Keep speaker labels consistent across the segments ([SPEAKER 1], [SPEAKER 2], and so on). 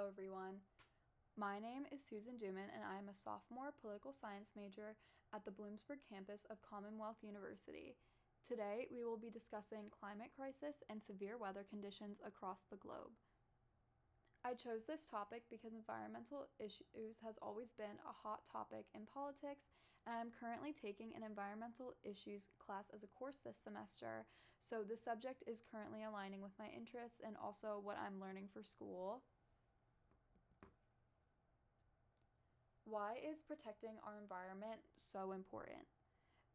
[SPEAKER 1] Hello, everyone. My name is Susan Duman, and I am a sophomore political science major at the Bloomsburg campus of Commonwealth University. Today, we will be discussing climate crisis and severe weather conditions across the globe. I chose this topic because environmental issues has always been a hot topic in politics, and I'm currently taking an environmental issues class as a course this semester, so the subject is currently aligning with my interests and also what I'm learning for school. Why is protecting our environment so important?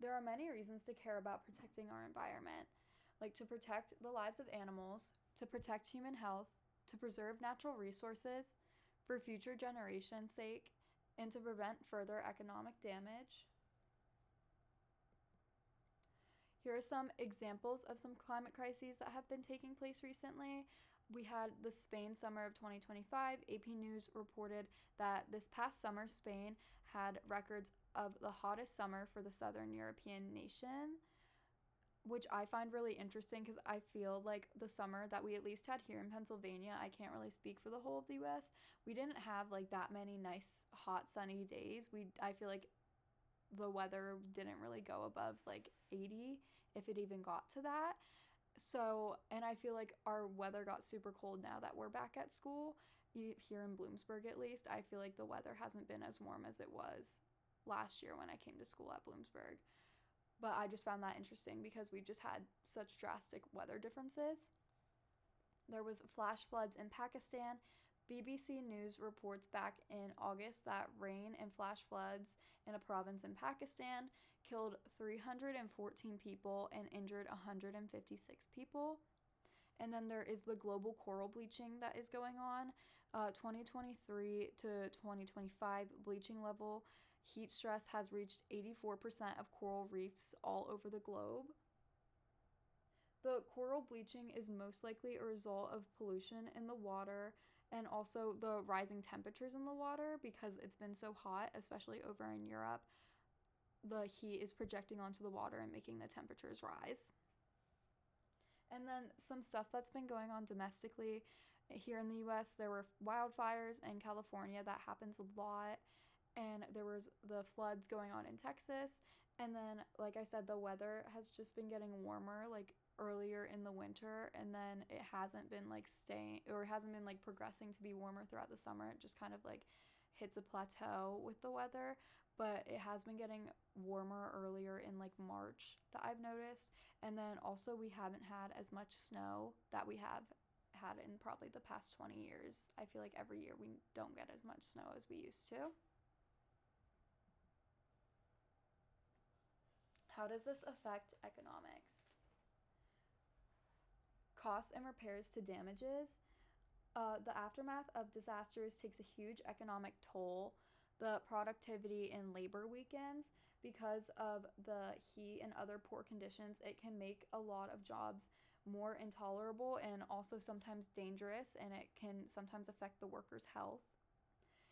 [SPEAKER 1] There are many reasons to care about protecting our environment, like to protect the lives of animals, to protect human health, to preserve natural resources for future generations' sake, and to prevent further economic damage. Here are some examples of some climate crises that have been taking place recently. We had the Spain summer of 2025. AP News reported that this past summer, Spain had records of the hottest summer for the southern European nation, which I find really interesting because I feel like the summer that we at least had here in Pennsylvania, I can't really speak for the whole of the US, we didn't have like that many nice, hot, sunny days. I feel like the weather didn't really go above like 80, if it even got to that. So, and I feel like our weather got super cold now that we're back at school. Here in Bloomsburg, at least, I feel like the weather hasn't been as warm as it was last year when I came to school at Bloomsburg. But I just found that interesting because we've just had such drastic weather differences. There was flash floods in Pakistan. BBC News reports back in August that rain and flash floods in a province in Pakistan killed 314 people and injured 156 people. And then there is the global coral bleaching that is going on. 2023 to 2025 bleaching level heat stress has reached 84% of coral reefs all over the globe. The coral bleaching is most likely a result of pollution in the water and also the rising temperatures in the water because it's been so hot, especially over in Europe. The heat is projecting onto the water and making the temperatures rise. And then some stuff that's been going on domestically here in the US, there were wildfires in California. That happens a lot. And there was the floods going on in Texas. And then, like I said, the weather has just been getting warmer, like earlier in the winter, and then it hasn't been like staying, or it hasn't been like progressing to be warmer throughout the summer. It just kind of like hits a plateau with the weather, but it has been getting warmer earlier in like March that I've noticed. And then also we haven't had as much snow that we have had in probably the past 20 years. I feel like every year we don't get as much snow as we used to. How does this affect economics? Costs and repairs to damages. The aftermath of disasters takes a huge economic toll. The productivity in labor weakens because of the heat and other poor conditions. It can make a lot of jobs more intolerable and also sometimes dangerous, and it can sometimes affect the workers' health.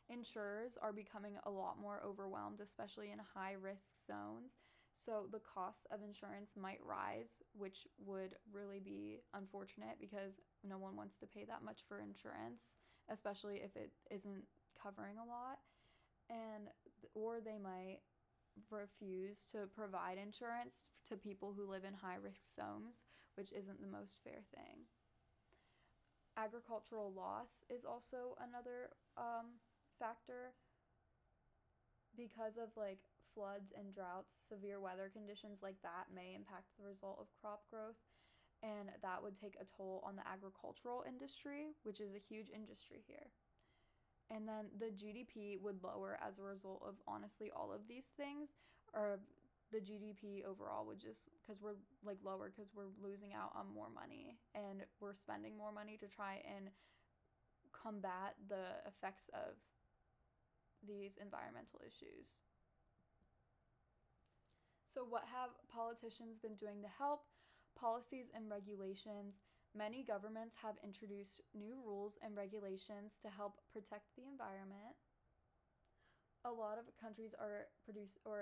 [SPEAKER 1] Insurers are becoming a lot more overwhelmed, especially in high risk zones. So the cost of insurance might rise, which would really be unfortunate because no one wants to pay that much for insurance, especially if it isn't covering a lot. And or they might refuse to provide insurance to people who live in high risk zones, which isn't the most fair thing. Agricultural loss is also another factor because of like floods and droughts. Severe weather conditions like that may impact the result of crop growth, and that would take a toll on the agricultural industry, which is a huge industry here. And then the GDP would lower as a result of honestly all of these things, or the GDP overall would just, because we're like lower because we're losing out on more money and we're spending more money to try and combat the effects of these environmental issues. So, what have politicians been doing to help? Policies and regulations. Many governments have introduced new rules and regulations to help protect the environment. A lot of countries are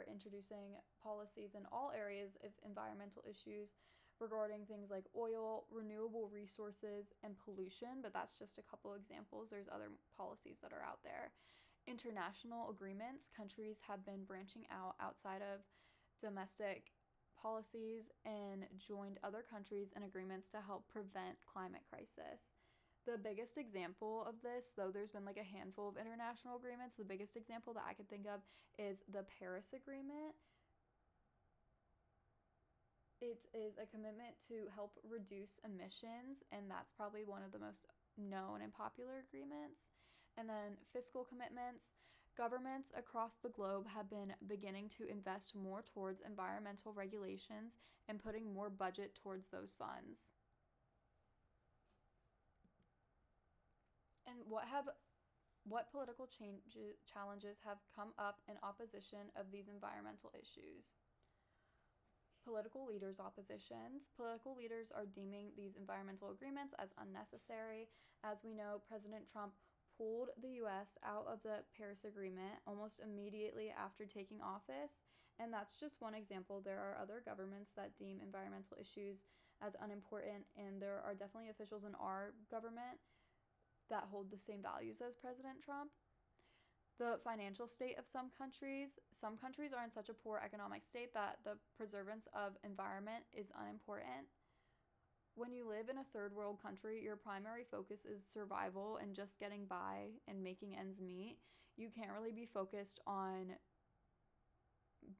[SPEAKER 1] introducing policies in all areas of environmental issues, regarding things like oil, renewable resources, and pollution, but that's just a couple examples. There's other policies that are out there. International agreements, countries have been branching out outside of domestic policies and joined other countries in agreements to help prevent climate crisis. The biggest example of this, though there's been like a handful of international agreements, the biggest example that I could think of is the Paris Agreement. It is a commitment to help reduce emissions, and that's probably one of the most known and popular agreements. And then fiscal commitments. Governments across the globe have been beginning to invest more towards environmental regulations and putting more budget towards those funds. And what political challenges have come up in opposition of these environmental issues? Political leaders' oppositions. Political leaders are deeming these environmental agreements as unnecessary. As we know, President Trump pulled the US out of the Paris Agreement almost immediately after taking office, and that's just one example. There are other governments that deem environmental issues as unimportant, and there are definitely officials in our government that hold the same values as President Trump. The financial state of some countries are in such a poor economic state that the preservance of environment is unimportant. When you live in a third world country, your primary focus is survival and just getting by and making ends meet. You can't really be focused on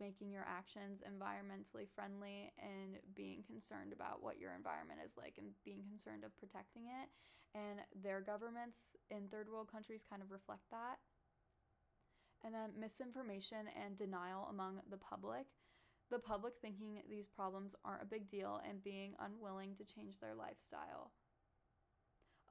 [SPEAKER 1] making your actions environmentally friendly and being concerned about what your environment is like and being concerned of protecting it. And their governments in third world countries kind of reflect that. And then misinformation and denial among the public. The public thinking these problems aren't a big deal and being unwilling to change their lifestyle.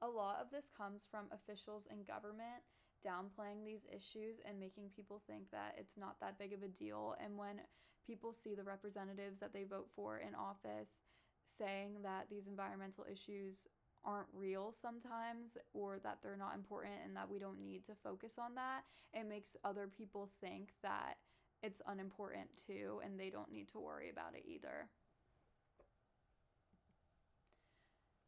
[SPEAKER 1] A lot of this comes from officials in government downplaying these issues and making people think that it's not that big of a deal. And when people see the representatives that they vote for in office saying that these environmental issues aren't real sometimes, or that they're not important and that we don't need to focus on that, it makes other people think that it's unimportant too and they don't need to worry about it either.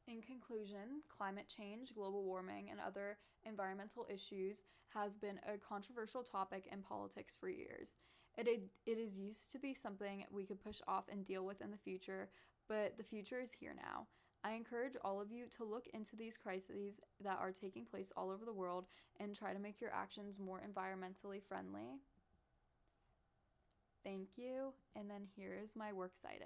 [SPEAKER 1] In conclusion, climate change, global warming, and other environmental issues has been a controversial topic in politics for years. It is used to be something we could push off and deal with in the future, but the future is here now. I encourage all of you to look into these crises that are taking place all over the world and try to make your actions more environmentally friendly. Thank you, and then here is my works cited.